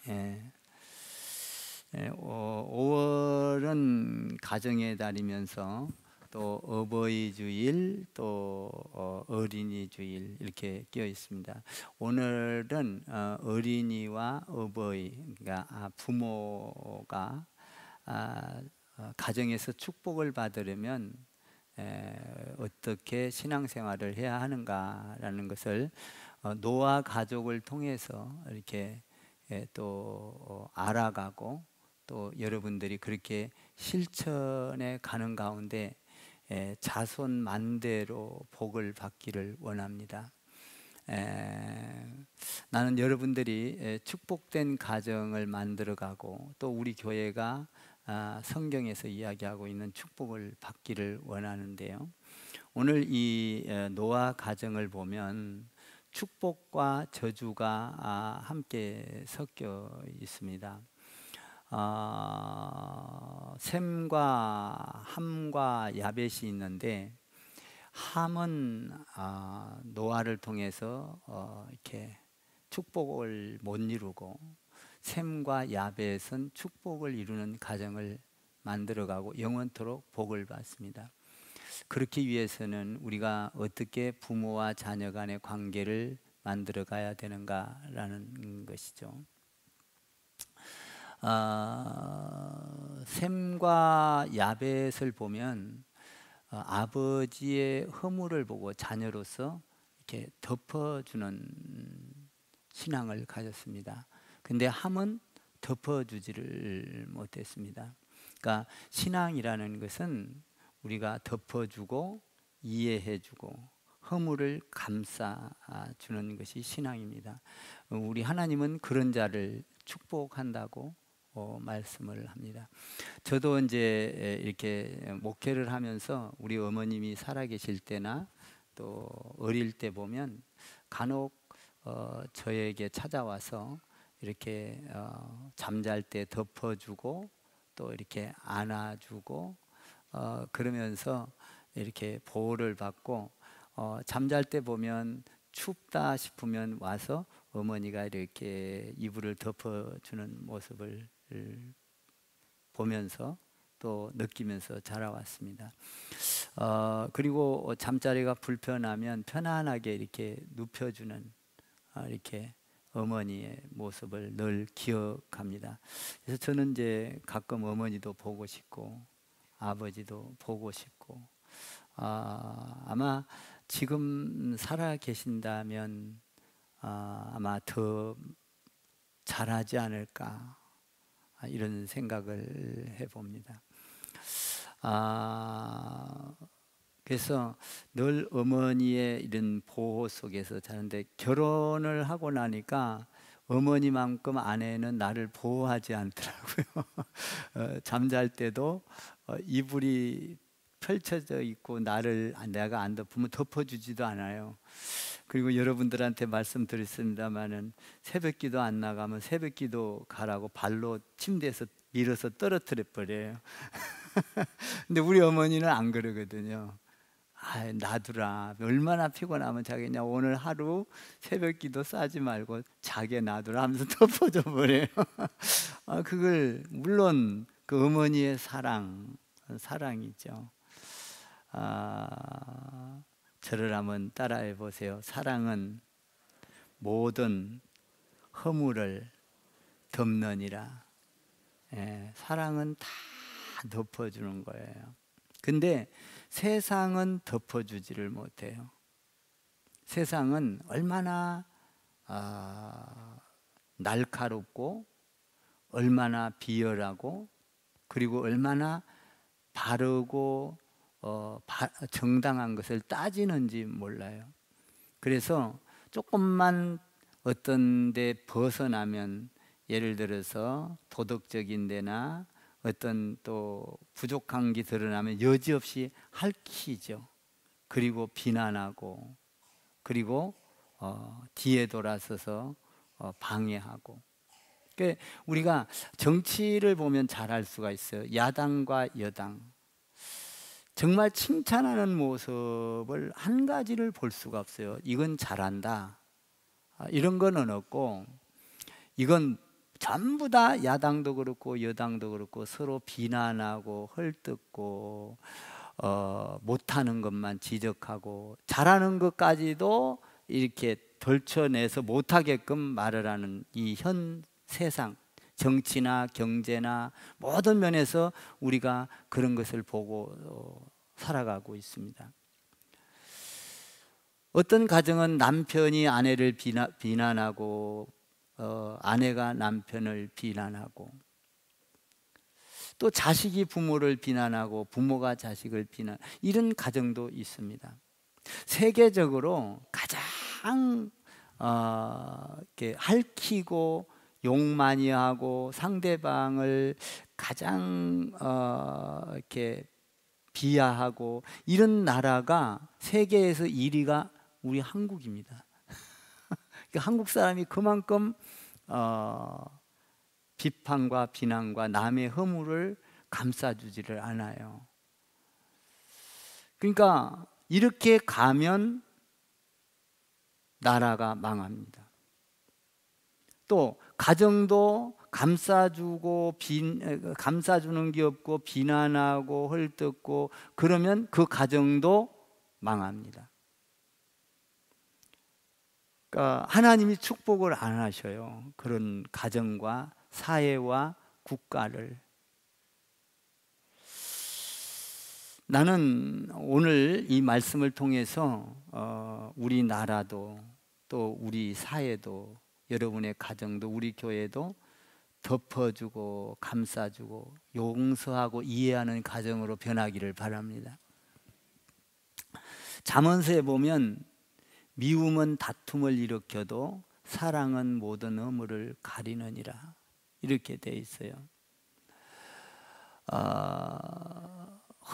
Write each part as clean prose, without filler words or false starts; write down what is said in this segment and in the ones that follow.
예. 5월은 가정의 달이면서 또 어버이 주일, 또 어린이 주일 이렇게 끼어 있습니다. 오늘은 어린이와 어버이, 그러니까 부모가 가정에서 축복을 받으려면 어떻게 신앙생활을 해야 하는가라는 것을 노아 가족을 통해서 이렇게 또 알아가고, 또 여러분들이 그렇게 실천해 가는 가운데 자손 만대로 복을 받기를 원합니다. 나는 여러분들이 축복된 가정을 만들어가고, 또 우리 교회가 성경에서 이야기하고 있는 축복을 받기를 원하는데요. 오늘 이 노아 가정을 보면 축복과 저주가 함께 섞여 있습니다. 셈과 함과 야벳이 있는데, 함은 노아를 통해서 이렇게 축복을 못 이루고, 셈과 야벳은 축복을 이루는 가정을 만들어가고 영원토록 복을 받습니다. 그렇기 위해서는 우리가 어떻게 부모와 자녀 간의 관계를 만들어 가야 되는가라는 것이죠. 셈과 야벳을 보면 아버지의 허물을 보고 자녀로서 이렇게 덮어주는 신앙을 가졌습니다. 근데 함은 덮어주지를 못했습니다. 그러니까 신앙이라는 것은 우리가 덮어주고 이해해주고 허물을 감싸주는 것이 신앙입니다. 우리 하나님은 그런 자를 축복한다고 말씀을 합니다. 저도 이제 이렇게 목회를 하면서 우리 어머님이 살아계실 때나 또 어릴 때 보면 간혹 저에게 찾아와서 이렇게 잠잘 때 덮어주고, 또 이렇게 안아주고, 그러면서 이렇게 보호를 받고, 잠잘 때 보면 춥다 싶으면 와서 어머니가 이렇게 이불을 덮어주는 모습을 보면서 또 느끼면서 자라왔습니다. 그리고 잠자리가 불편하면 편안하게 이렇게 눕혀주는 이렇게 어머니의 모습을 늘 기억합니다. 그래서 저는 이제 가끔 어머니도 보고 싶고 아버지도 보고 싶고, 아마 지금 살아 계신다면 아마 더 잘하지 않을까, 이런 생각을 해봅니다. 그래서 늘 어머니의 이런 보호 속에서 자는데, 결혼을 하고 나니까 어머니만큼 아내는 나를 보호하지 않더라고요. 잠잘 때도 이불이 펼쳐져 있고 내가 안 덮으면 덮어주지도 않아요. 그리고 여러분들한테 말씀드렸습니다마는 새벽기도 안 나가면 새벽기도 가라고 발로 침대에서 밀어서 떨어뜨려 버려요. 근데 우리 어머니는 안 그러거든요. 놔두라. 얼마나 피곤하면 자겠냐. 오늘 하루 새벽기도 싸지 말고 자게 놔두라 하면서 덮어줘 버려요. 그걸 물론 그 어머니의 사랑이죠. 저를 한번 따라해 보세요. 사랑은 모든 허물을 덮느니라. 사랑은 다 덮어주는 거예요. 근데 세상은 덮어주지를 못해요. 세상은 얼마나 날카롭고, 얼마나 비열하고, 그리고 얼마나 바르고 정당한 것을 따지는지 몰라요. 그래서 조금만 어떤 데 벗어나면, 예를 들어서 도덕적인 데나 어떤 또 부족한 게 드러나면 여지없이 핥히죠. 그리고 비난하고, 그리고 뒤에 돌아서서 방해하고. 그러니까 우리가 정치를 보면 잘 알 수가 있어요. 야당과 여당, 정말 칭찬하는 모습을 한 가지를 볼 수가 없어요. 이건 잘한다, 이런 거는 없고, 이건 전부 다 야당도 그렇고 여당도 그렇고 서로 비난하고 헐뜯고 못하는 것만 지적하고 잘하는 것까지도 이렇게 덜쳐내서 못하게끔 말을 하는 이 현 세상, 정치나 경제나 모든 면에서 우리가 그런 것을 보고 살아가고 있습니다. 어떤 가정은 남편이 아내를 비난하고 아내가 남편을 비난하고 또 자식이 부모를 비난하고 부모가 자식을 비난, 이런 가정도 있습니다. 세계적으로 가장 이렇게 핥히고 욕 많이 하고 상대방을 가장 이렇게 비하하고 이런 나라가 세계에서 1위가 우리 한국입니다. 한국 사람이 그만큼 비판과 비난과 남의 허물을 감싸주지를 않아요. 그러니까 이렇게 가면 나라가 망합니다. 또 가정도 감싸주는 게 없고 비난하고 헐뜯고 그러면 그 가정도 망합니다. 그러니까 하나님이 축복을 안 하셔요. 그런 가정과 사회와 국가를. 나는 오늘 이 말씀을 통해서 우리나라도 또 우리 사회도 여러분의 가정도 우리 교회도 덮어주고 감싸주고 용서하고 이해하는 가정으로 변하기를 바랍니다. 잠언서에 보면 미움은 다툼을 일으켜도 사랑은 모든 허물을 가리느니라, 이렇게 돼 있어요.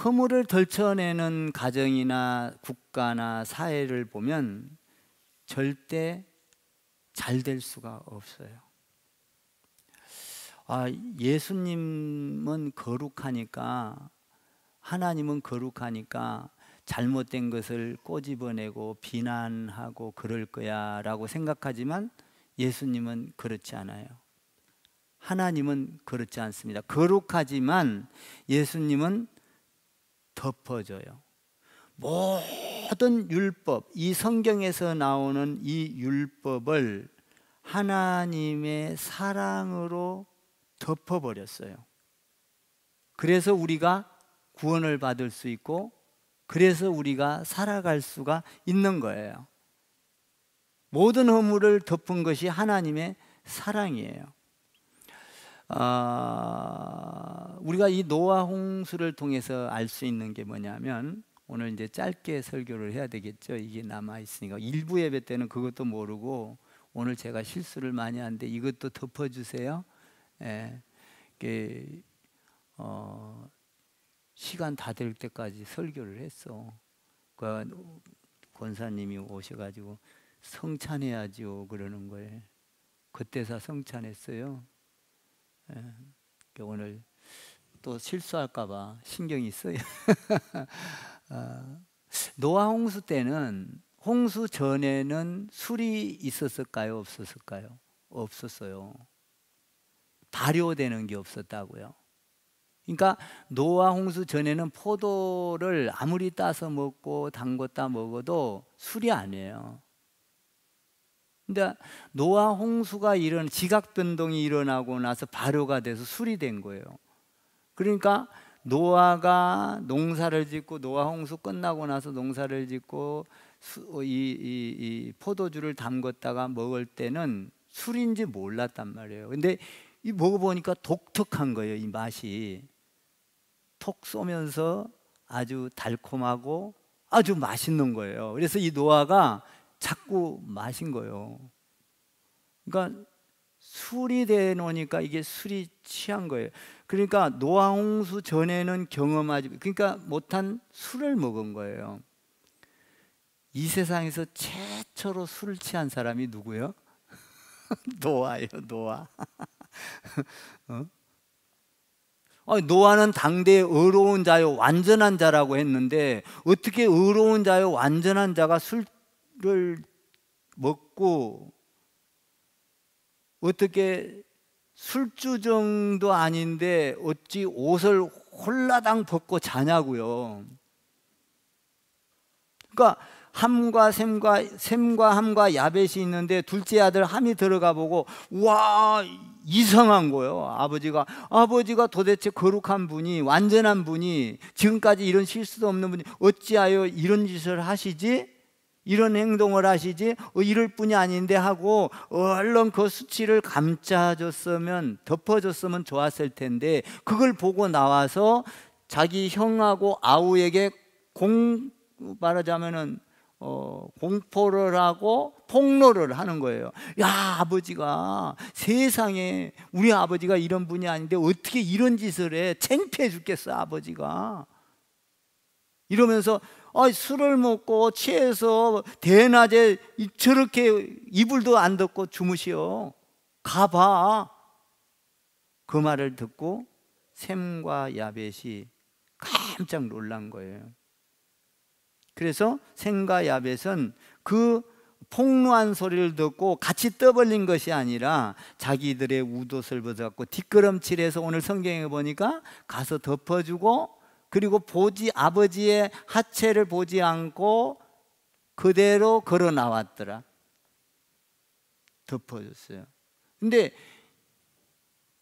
허물을 덜쳐내는 가정이나 국가나 사회를 보면 절대 잘 될 수가 없어요. 예수님은 거룩하니까, 하나님은 거룩하니까 잘못된 것을 꼬집어내고 비난하고 그럴 거야 라고 생각하지만 예수님은 그렇지 않아요. 하나님은 그렇지 않습니다. 거룩하지만 예수님은 덮어줘요. 모든 율법, 이 성경에서 나오는 이 율법을 하나님의 사랑으로 덮어버렸어요. 그래서 우리가 구원을 받을 수 있고 그래서 우리가 살아갈 수가 있는 거예요. 모든 허물을 덮은 것이 하나님의 사랑이에요. 우리가 이 노아 홍수를 통해서 알 수 있는 게 뭐냐면, 오늘 이제 짧게 설교를 해야 되겠죠. 이게 남아 있으니까. 일부 예배 때는 그것도 모르고 오늘 제가 실수를 많이 하는데 이것도 덮어주세요. 예, 시간 다 될 때까지 설교를 했어. 그 권사님이 오셔가지고 성찬해야지요 그러는 거예요. 그때서 성찬했어요. 예, 오늘 또 실수할까봐 신경이 써요. 노아 홍수 때는, 홍수 전에는 술이 있었을까요? 없었을까요? 없었어요. 발효되는 게 없었다고요. 그러니까 노아 홍수 전에는 포도를 아무리 따서 먹고 담궜다 먹어도 술이 아니에요. 근데 노아 홍수가 지각 변동이 일어나고 나서 발효가 돼서 술이 된 거예요. 그러니까 노아가 농사를 짓고, 노아 홍수 끝나고 나서 농사를 짓고 이 포도주를 담궜다가 먹을 때는 술인지 몰랐단 말이에요. 근데 이 먹어보니까 독특한 거예요. 이 맛이 톡 쏘면서 아주 달콤하고 아주 맛있는 거예요. 그래서 이 노아가 자꾸 마신 거예요. 그러니까 술이 돼 놓으니까 이게 술이 취한 거예요. 그러니까 노아 홍수 전에는 그러니까 못한 술을 먹은 거예요. 이 세상에서 최초로 술을 취한 사람이 누구예요? 노아예요, 노아. 노아는 당대에 의로운 자요 완전한 자라고 했는데, 어떻게 의로운 자요 완전한 자가 술을 먹고 어떻게 술주정도 아닌데 어찌 옷을 홀라당 벗고 자냐고요. 그러니까 셈과 함과 야벳이 있는데 둘째 아들 함이 들어가 보고 와, 이상한 거예요. 아버지가 도대체 거룩한 분이, 완전한 분이, 지금까지 이런 실수도 없는 분이 어찌하여 이런 짓을 하시지? 이런 행동을 하시지? 이럴 뿐이 아닌데 하고 얼른 그 수치를 감싸줬으면, 덮어줬으면 좋았을 텐데, 그걸 보고 나와서 자기 형하고 아우에게 말하자면은 공포를 하고 폭로를 하는 거예요. 야, 아버지가, 세상에 우리 아버지가 이런 분이 아닌데 어떻게 이런 짓을 해? 창피해 죽겠어 아버지가. 이러면서 술을 먹고 취해서 대낮에 저렇게 이불도 안 덮고 주무시오. 가봐. 그 말을 듣고 셈과 야벳이 깜짝 놀란 거예요. 그래서 셈과 야벳은 그 폭로한 소리를 듣고 같이 떠벌린 것이 아니라 자기들의 웃옷을 벗어갖고 뒷걸음질해서, 오늘 성경에 보니까 가서 덮어주고, 그리고 아버지의 하체를 보지 않고 그대로 걸어 나왔더라. 덮어줬어요. 근데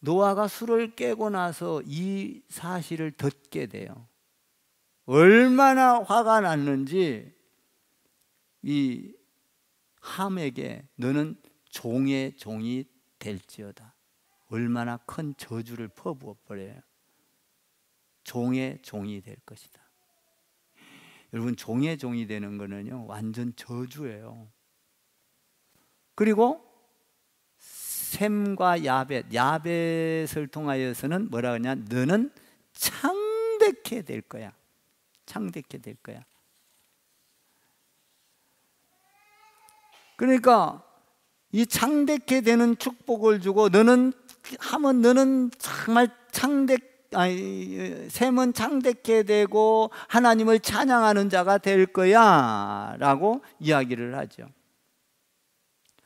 노아가 술을 깨고 나서 이 사실을 듣게 돼요. 얼마나 화가 났는지 이 함에게 너는 종의 종이 될지어다. 얼마나 큰 저주를 퍼부어 버려요. 종의 종이 될 것이다. 여러분, 종의 종이 되는 거는요, 완전 저주예요. 그리고 셈과 야벳을 통하여서는 뭐라 하냐? 너는 창대케 될 거야. 창대케 될 거야. 그러니까 이 창대케 되는 축복을 주고, 너는 정말 셈은 창대케 되고 하나님을 찬양하는 자가 될 거야 라고 이야기를 하죠.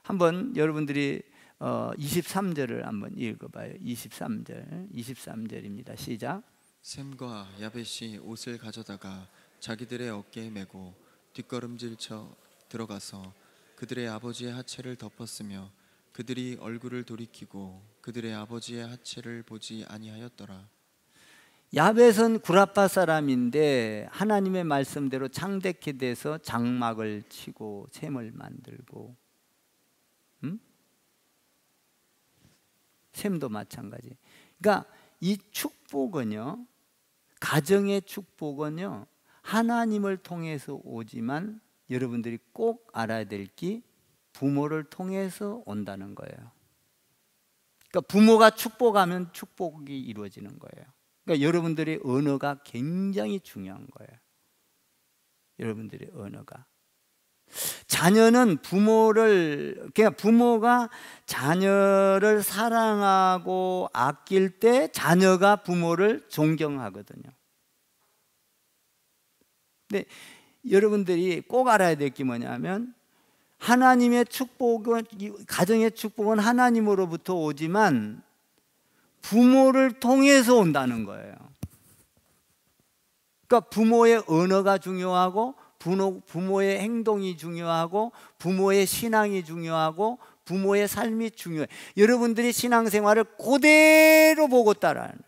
한번 여러분들이 23절을 한번 읽어봐요. 23절입니다. 시작. 셈과 야벳이 옷을 가져다가 자기들의 어깨에 메고 뒷걸음질쳐 들어가서 그들의 아버지의 하체를 덮었으며 그들이 얼굴을 돌이키고 그들의 아버지의 하체를 보지 아니하였더라. 야벳은 구라파 사람인데 하나님의 말씀대로 창대케 돼서 장막을 치고 셈을 만들고, 셈도 마찬가지. 그러니까 이 축복은요, 가정의 축복은요, 하나님을 통해서 오지만 여러분들이 꼭 알아야 될 게 부모를 통해서 온다는 거예요. 그러니까 부모가 축복하면 축복이 이루어지는 거예요. 그러니까 여러분들의 언어가 굉장히 중요한 거예요. 여러분들의 언어가. 자녀는 그러니까 부모가 자녀를 사랑하고 아낄 때 자녀가 부모를 존경하거든요. 근데 여러분들이 꼭 알아야 될 게 뭐냐면, 하나님의 축복은, 가정의 축복은 하나님으로부터 오지만 부모를 통해서 온다는 거예요. 그러니까 부모의 언어가 중요하고, 부모의 행동이 중요하고, 부모의 신앙이 중요하고, 부모의 삶이 중요해요. 여러분들이 신앙생활을 그대로 보고 따라하는,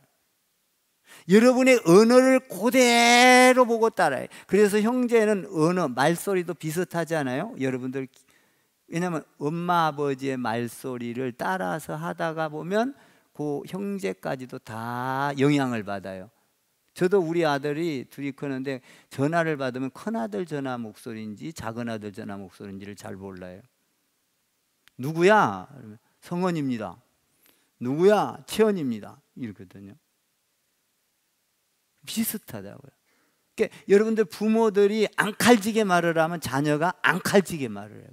여러분의 언어를 그대로 보고 따라해요. 그래서 형제는 언어, 말소리도 비슷하지 않아요? 여러분들, 왜냐하면 엄마 아버지의 말소리를 따라서 하다가 보면 그 형제까지도 다 영향을 받아요. 저도 우리 아들이 둘이 크는데 전화를 받으면 큰아들 전화 목소리인지 작은아들 전화 목소리인지를 잘 몰라요. 누구야? 성원입니다. 누구야? 채원입니다. 이러거든요. 비슷하다고요. 그러니까 여러분들 부모들이 앙칼지게 말을 하면 자녀가 앙칼지게 말을 해요.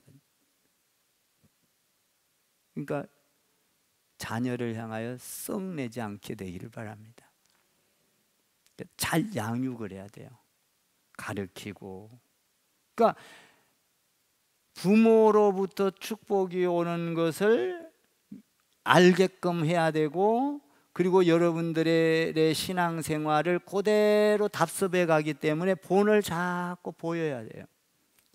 그러니까 자녀를 향하여 썩내지 않게 되기를 바랍니다. 잘 양육을 해야 돼요. 가르치고. 그러니까 부모로부터 축복이 오는 것을 알게끔 해야 되고, 그리고 여러분들의 신앙생활을 그대로 답습해 가기 때문에 본을 자꾸 보여야 돼요.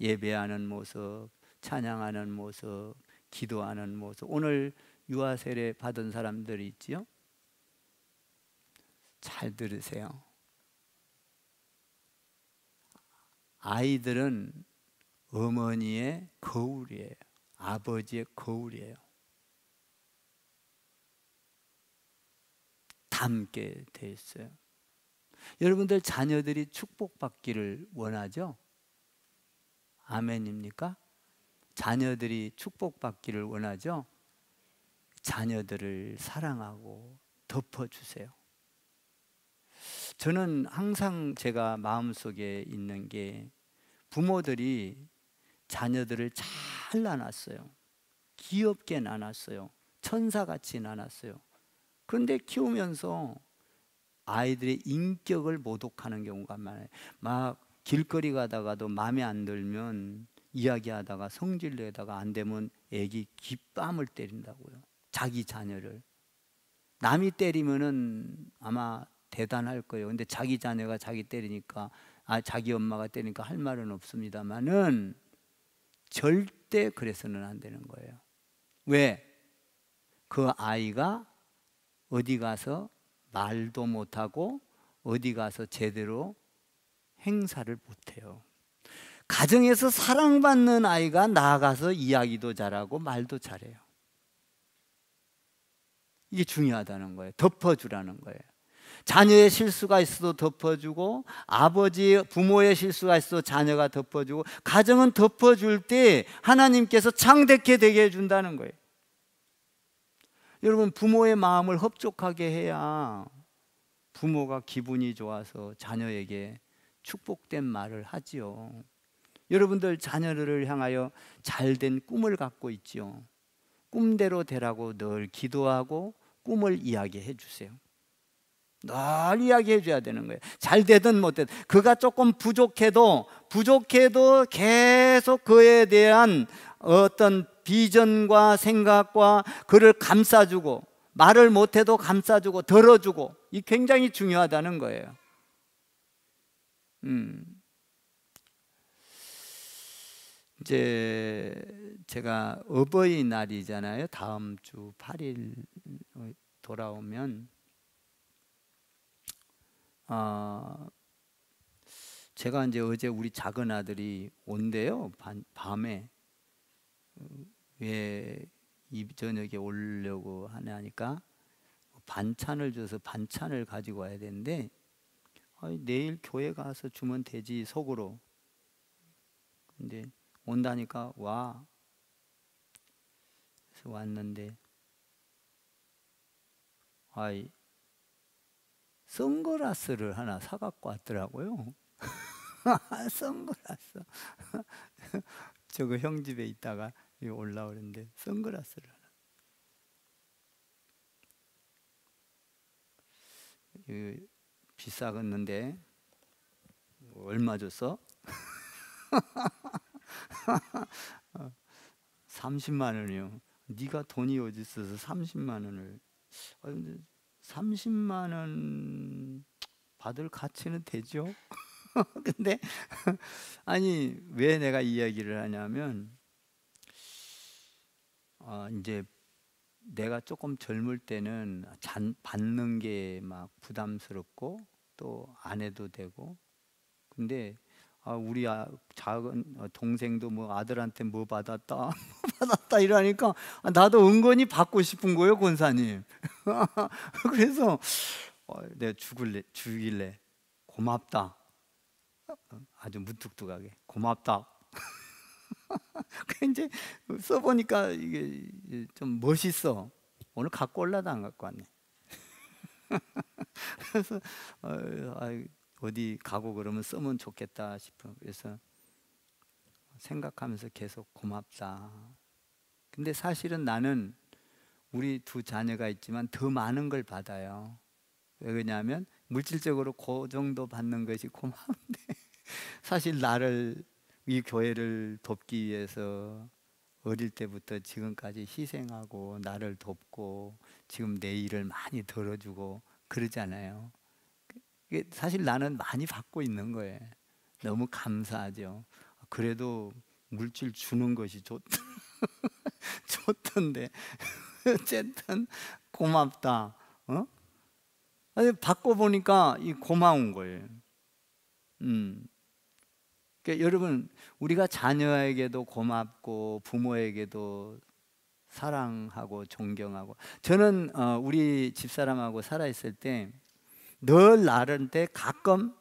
예배하는 모습, 찬양하는 모습, 기도하는 모습. 오늘 유아 세례 받은 사람들이 있지요? 잘 들으세요. 아이들은 어머니의 거울이에요. 아버지의 거울이에요. 닮게 돼 있어요. 여러분들 자녀들이 축복받기를 원하죠? 아멘입니까? 자녀들이 축복받기를 원하죠? 자녀들을 사랑하고 덮어주세요. 저는 항상 제가 마음속에 있는 게, 부모들이 자녀들을 잘 낳았어요. 귀엽게 낳았어요. 천사같이 낳았어요. 그런데 키우면서 아이들의 인격을 모독하는 경우가 많아요. 막 길거리 가다가도 마음에 안 들면 이야기하다가 성질내다가 안 되면 애기 귓밤을 때린다고요. 자기 자녀를. 남이 때리면은 아마 대단할 거예요. 근데 자기 자녀가 자기 때리니까, 자기 엄마가 때리니까 할 말은 없습니다만은 절대 그래서는 안 되는 거예요. 왜? 그 아이가 어디 가서 말도 못하고 어디 가서 제대로 행사를 못해요. 가정에서 사랑받는 아이가 나아가서 이야기도 잘하고 말도 잘해요. 이게 중요하다는 거예요. 덮어주라는 거예요. 자녀의 실수가 있어도 덮어주고, 아버지, 부모의 실수가 있어도 자녀가 덮어주고, 가정은 덮어줄 때 하나님께서 창대케 되게 해준다는 거예요. 여러분, 부모의 마음을 흡족하게 해야 부모가 기분이 좋아서 자녀에게 축복된 말을 하지요. 여러분들 자녀를 향하여 잘된 꿈을 갖고 있지요. 꿈대로 되라고 늘 기도하고 꿈을 이야기해 주세요. 늘 이야기해 줘야 되는 거예요. 잘 되든 못 되든. 그가 조금 부족해도 계속 그에 대한 어떤 비전과 생각과 그를 감싸주고, 말을 못해도 감싸주고 들어주고, 이 굉장히 중요하다는 거예요. 이제 제가 어버이날이잖아요. 다음 주 8일 돌아오면 제가 이제 어제 우리 작은 아들이 온대요. 밤에. 왜 이 저녁에 오려고 하냐니까 반찬을 줘서 반찬을 가지고 와야 되는데, 내일 교회 가서 주면 되지 속으로. 근데 온다니까 와. 그래서 왔는데 선글라스를 하나 사갖고 왔더라고요. 선글라스. 저거 형 집에 있다가 올라오는데 선글라스를 하나. 비싸겠는데 얼마 줬어? 30만 원이요. 네가 돈이 어디 있어서 30만 원을. 근데 30만 원 받을 가치는 되죠. 근데 아니, 왜 내가 이 이야기를 하냐면, 이제 내가 조금 젊을 때는 받는 게 막 부담스럽고 또 안 해도 되고, 근데 우리 작은 동생도 뭐 아들한테 뭐 받았다 뭐 받았다 이러니까 나도 은근히 받고 싶은 거예요, 권사님. 그래서 내가 주길래 고맙다, 아주 무뚝뚝하게 고맙다. 이제 써보니까 이게 좀 멋있어. 오늘 갖고 올라도 안 갖고 왔네. 그래서 어디 가고 그러면 쓰면 좋겠다 싶어. 그래서 생각하면서 계속 고맙다. 근데 사실은 나는 우리 두 자녀가 있지만 더 많은 걸 받아요. 왜 그러냐면 물질적으로 그 정도 받는 것이 고마운데 사실 나를, 이 교회를 돕기 위해서 어릴 때부터 지금까지 희생하고 나를 돕고 지금 내 일을 많이 덜어주고 그러잖아요. 사실 나는 많이 받고 있는 거예요. 너무 감사하죠. 그래도 물질 주는 것이 좋던데 어쨌든 고맙다. 아니, 받고 보니까 이 고마운 거예요. 그러니까 여러분, 우리가 자녀에게도 고맙고 부모에게도 사랑하고 존경하고, 저는 우리 집사람하고 살아있을 때 늘 나한테 가끔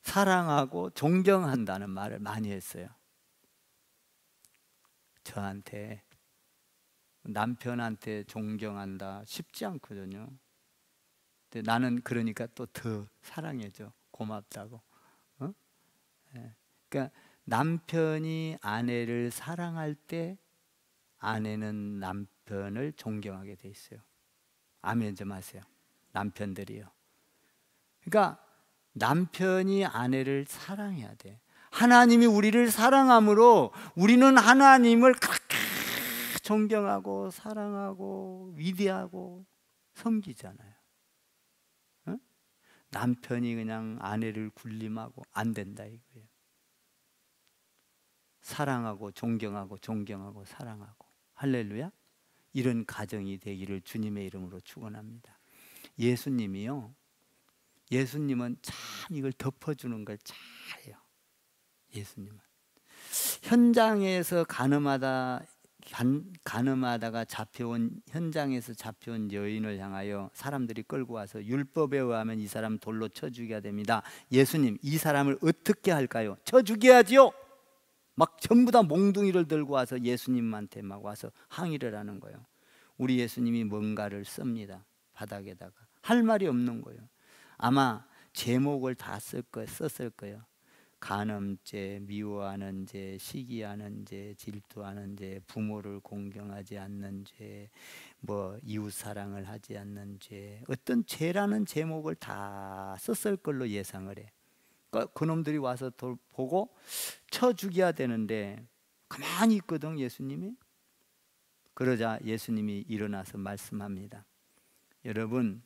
사랑하고 존경한다는 말을 많이 했어요. 저한테. 남편한테 존경한다 쉽지 않거든요. 근데 나는 그러니까 또 더 사랑해줘. 고맙다고. 그러니까 남편이 아내를 사랑할 때 아내는 남편을 존경하게 돼 있어요. 아멘 좀 하세요. 남편들이요. 그러니까 남편이 아내를 사랑해야 돼. 하나님이 우리를 사랑함으로 우리는 하나님을 그렇게 존경하고 사랑하고 위대하고 섬기잖아요. 남편이 그냥 아내를 군림하고 안 된다 이거예요. 사랑하고 존경하고 존경하고 사랑하고. 할렐루야. 이런 가정이 되기를 주님의 이름으로 축원합니다. 예수님은 참 이걸 덮어주는 걸 잘해요. 예수님은 현장에서 가늠하다가 현장에서 잡혀온 여인을 향하여 사람들이 끌고 와서 율법에 의하면 이 사람 돌로 쳐 죽여야 됩니다. 예수님, 이 사람을 어떻게 할까요? 쳐 죽여야지요. 막 전부 다 몽둥이를 들고 와서 예수님한테 막 와서 항의를 하는 거예요. 우리 예수님이 뭔가를 씁니다. 바닥에다가 할 말이 없는 거예요. 아마 제목을 다 썼을 거예요. 간음죄, 미워하는 죄, 시기하는 죄, 질투하는 죄, 부모를 공경하지 않는 죄, 이웃 사랑을 하지 않는 죄, 어떤 죄라는 제목을 다 썼을 걸로 예상을 해. 그놈들이 와서 보고 쳐 죽여야 되는데 가만히 있거든 예수님이. 그러자 예수님이 일어나서 말씀합니다. 여러분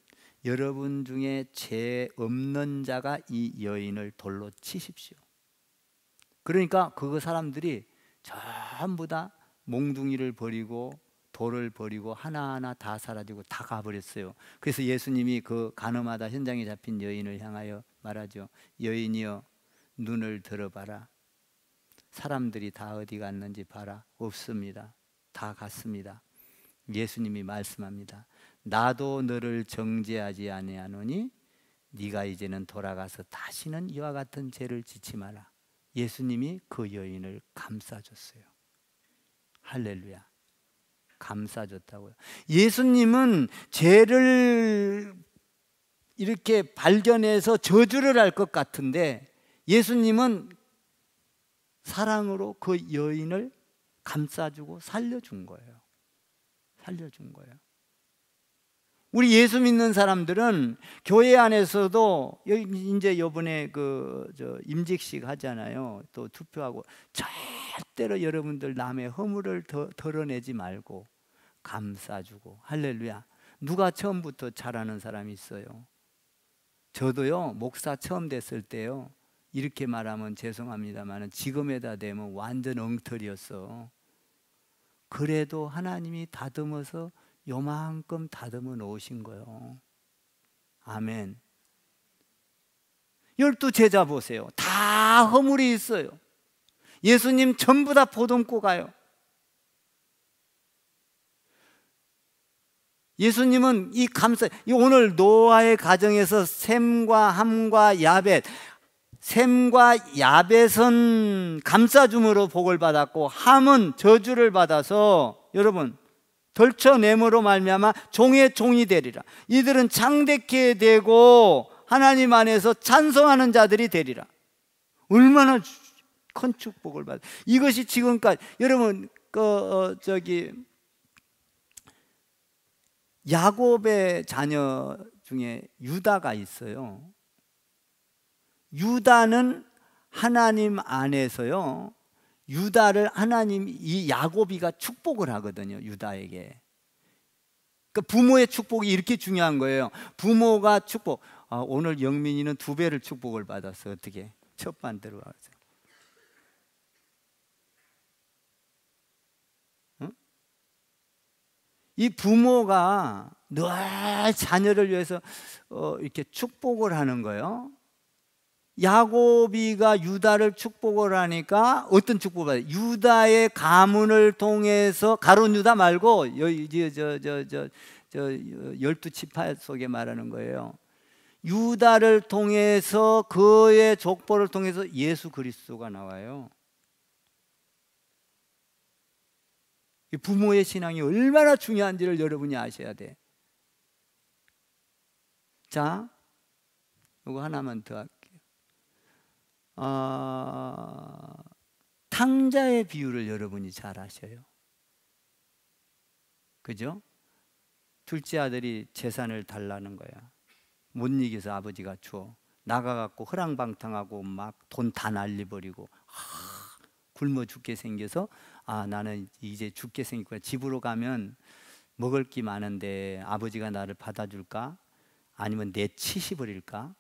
중에 죄 없는 자가 이 여인을 돌로 치십시오. 그러니까 그 사람들이 전부 다 몽둥이를 버리고 돌을 버리고 하나하나 다 사라지고 다 가버렸어요. 그래서 예수님이 그 간음하다 현장에 잡힌 여인을 향하여 말하죠. 여인이여, 눈을 들어봐라. 사람들이 다 어디 갔는지 봐라. 없습니다. 다 갔습니다. 예수님이 말씀합니다. 나도 너를 정죄하지 아니하노니 네가 이제는 돌아가서 다시는 이와 같은 죄를 짓지 마라. 예수님이 그 여인을 감싸줬어요. 할렐루야. 감싸줬다고요. 예수님은 죄를 이렇게 발견해서 저주를 할 것 같은데 예수님은 사랑으로 그 여인을 감싸주고 살려준 거예요. 살려준 거예요. 우리 예수 믿는 사람들은 교회 안에서도 이제 이번에 임직식 하잖아요. 또 투표하고 절대로 여러분들 남의 허물을 덜어내지 말고 감싸주고. 할렐루야. 누가 처음부터 잘하는 사람이 있어요? 저도요, 목사 처음 됐을 때요, 이렇게 말하면 죄송합니다만 지금에다 대면 완전 엉터리였어. 그래도 하나님이 다듬어서 요만큼 다듬어 놓으신 거예요. 아멘. 12제자 보세요. 다 허물이 있어요. 예수님 전부 다 보듬고 가요. 예수님은 오늘 노아의 가정에서 셈과 함과 야벳, 셈과 야벳은 감싸줌으로 복을 받았고 함은 저주를 받아서 여러분 덜쳐냄으로 말미암아 종의 종이 되리라. 이들은 창대케 되고 하나님 안에서 찬송하는 자들이 되리라. 얼마나 큰 축복을 받아. 이것이 지금까지 여러분 야곱의 자녀 중에 유다가 있어요. 유다는 하나님 안에서요, 유다를 하나님, 이 야곱이가 축복을 하거든요. 유다에게. 그러니까 부모의 축복이 이렇게 중요한 거예요. 부모가 축복. 오늘 영민이는 2배를 축복을 받았어. 어떻게? 첫 반 들어와서. 응? 이 부모가 늘 자녀를 위해서 이렇게 축복을 하는 거예요. 야곱이가 유다를 축복을 하니까 어떤 축복을 받아요? 유다의 가문을 통해서, 가론 유다 말고 열두 지파 속에 말하는 거예요. 유다를 통해서, 그의 족보를 통해서 예수 그리스도가 나와요. 부모의 신앙이 얼마나 중요한지를 여러분이 아셔야 돼. 자, 이거 하나만 더 할게요. 탕자의 비유를 여러분이 잘 아셔요. 그죠? 둘째 아들이 재산을 달라는 거야. 못 이겨서 아버지가 줘. 나가갖고 허랑방탕하고 막 돈 다 날려버리고 굶어 죽게 생겨서 나는 이제 죽게 생겼구나. 집으로 가면 먹을 게 많은데 아버지가 나를 받아줄까? 아니면 내치시버릴까?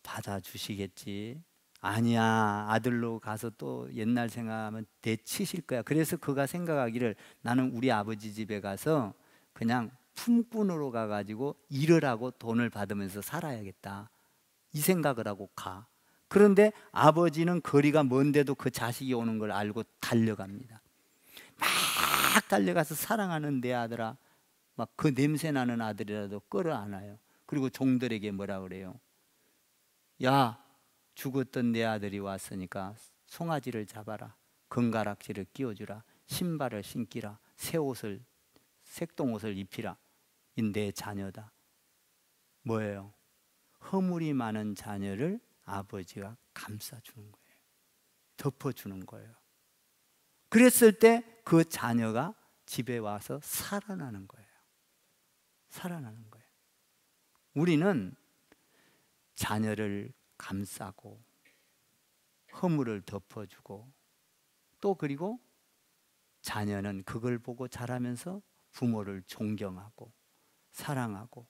받아주시겠지. 아니야, 아들로 가서 또 옛날 생각하면 내치실 거야. 그래서 그가 생각하기를 나는 우리 아버지 집에 가서 그냥 품꾼으로 가가지고 일을 하고 돈을 받으면서 살아야겠다, 이 생각을 하고 가. 그런데 아버지는 거리가 먼데도 그 자식이 오는 걸 알고 달려갑니다. 막 달려가서 사랑하는 내 아들아, 막 그 냄새나는 아들이라도 끌어안아요. 그리고 종들에게 뭐라 그래요? 야, 죽었던 내 아들이 왔으니까 송아지를 잡아라, 금가락지를 끼워주라, 신발을 신기라, 새 옷을, 색동옷을 입히라. 이 내 자녀다. 뭐예요? 허물이 많은 자녀를 아버지가 감싸주는 거예요. 덮어주는 거예요. 그랬을 때 그 자녀가 집에 와서 살아나는 거예요. 살아나는 거예요. 우리는 자녀를 감싸고 허물을 덮어주고, 또 그리고 자녀는 그걸 보고 자라면서 부모를 존경하고 사랑하고,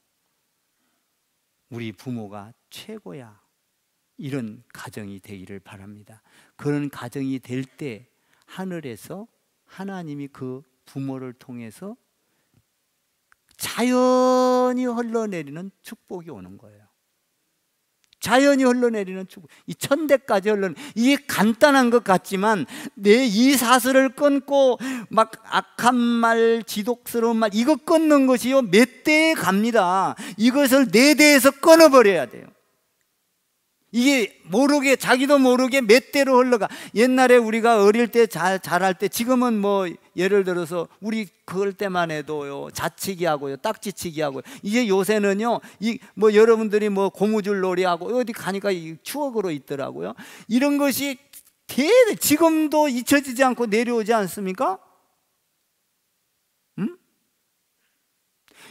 우리 부모가 최고야, 이런 가정이 되기를 바랍니다. 그런 가정이 될 때 하늘에서 하나님이 그 부모를 통해서 자연히 흘러내리는 축복이 오는 거예요. 자연히 흘러내리는 축복, 이 천대까지 이게 간단한 것 같지만 내 이 사슬을 끊고 막 악한 말, 지독스러운 말, 이거 끊는 것이요 몇 대에 갑니다. 이것을 네 대에서 끊어버려야 돼요. 이게 모르게, 자기도 모르게 몇 대로 흘러가. 옛날에 우리가 어릴 때 잘할 때, 지금은 뭐 예를 들어서 우리 그럴 때만 해도요 자치기 하고요, 딱지치기 하고요. 이제 요새는요 뭐 여러분들이 뭐 고무줄 놀이하고 어디 가니까 추억으로 있더라고요. 이런 것이 지금도 잊혀지지 않고 내려오지 않습니까?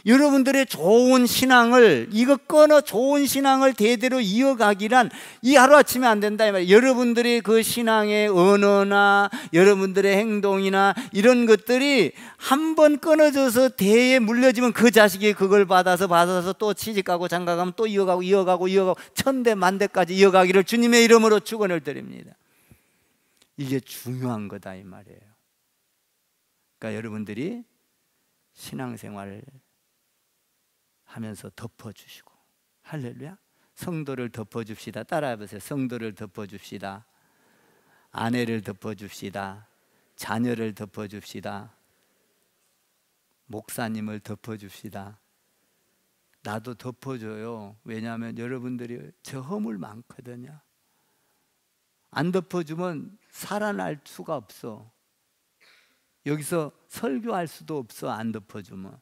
여러분들의 좋은 신앙을, 이거 끊어 좋은 신앙을 대대로 이어가기란 이 하루아침에 안 된다 이 말이에요. 여러분들의 그 신앙의 언어나 여러분들의 행동이나 이런 것들이 한번 끊어져서 대에 물려지면 그 자식이 그걸 받아서 또 시집가고 장가가면 또 이어가고 천대 만대까지 이어가기를 주님의 이름으로 축원을 드립니다. 이게 중요한 거다 이 말이에요. 그러니까 여러분들이 신앙생활을 하면서 덮어주시고, 할렐루야. 성도를 덮어줍시다. 따라해보세요. 성도를 덮어줍시다. 아내를 덮어줍시다. 자녀를 덮어줍시다. 목사님을 덮어줍시다. 나도 덮어줘요. 왜냐하면 여러분들이 저 허물 많거든요. 안 덮어주면 살아날 수가 없어. 여기서 설교할 수도 없어. 안 덮어주면.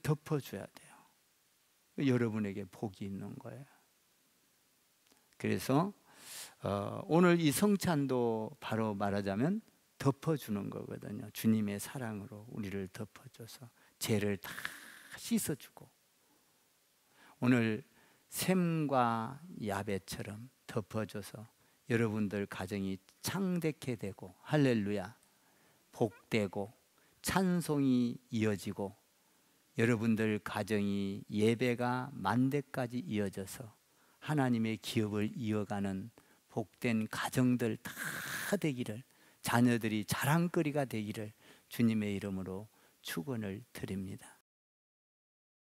덮어줘야 돼요. 여러분에게 복이 있는 거예요. 그래서 오늘 이 성찬도 바로 말하자면 덮어주는 거거든요. 주님의 사랑으로 우리를 덮어줘서 죄를 다 씻어주고, 오늘 샘과 야베처럼 덮어줘서 여러분들 가정이 창대케 되고 할렐루야 복되고 찬송이 이어지고 여러분들 가정이 예배가 만대까지 이어져서 하나님의 기업을 이어가는 복된 가정들 다 되기를, 자녀들이 자랑거리가 되기를 주님의 이름으로 축원을 드립니다.